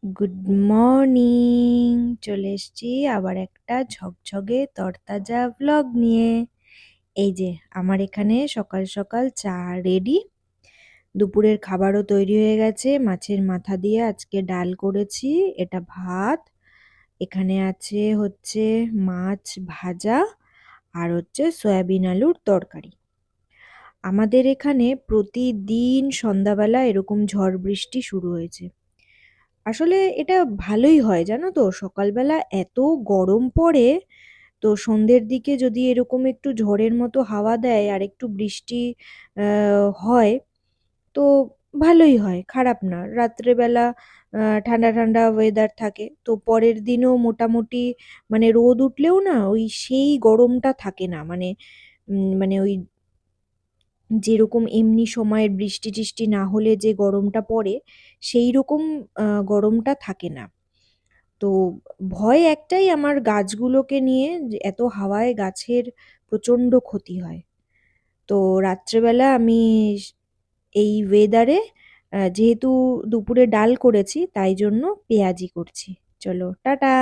Good morning. চলে এসেছি আবার একটা ঝকঝকে তরতাজা ভ্লগ নিয়ে। এই যে আমার এখানে সকাল সকাল চা রেডি, দুপুরের খাবারও তৈরি হয়ে গেছে। মাছের মাথা দিয়ে আজকে ডাল করেছি, এটা ভাত। এখানে আছে হচ্ছে মাছ ভাজা, আর হচ্ছে সয়াবিন আলুর তরকারি। আমাদের এখানে প্রতিদিন সন্ধ্যাবেলা এরকম ঝড় বৃষ্টি শুরু হয়েছে। আসলে এটা ভালোই হয় জানো তো, সকালবেলা এত গরম পড়ে, তো সন্ধ্যের দিকে যদি এরকম একটু ঝড়ের মতো হাওয়া দেয় আর একটু বৃষ্টি হয়, তো ভালোই হয়, খারাপ না। রাত্রেবেলা ঠান্ডা ঠান্ডা ওয়েদার থাকে, তো পরের দিনও মোটামুটি মানে রোদ উঠলেও না ওই সেই গরমটা থাকে না, মানে ওই যেরকম এমনি সময়ের বৃষ্টি টিষ্টি না হলে যে গরমটা পড়ে, সেই রকম গরমটা থাকে না। তো ভয় একটাই আমার গাছগুলোকে নিয়ে, যে এত হাওয়ায় গাছের প্রচণ্ড ক্ষতি হয়। তো রাত্রেবেলা আমি এই ওয়েদারে, যেহেতু দুপুরে ডাল করেছি তাই জন্য পেঁয়াজি করছি। চলো টাটা।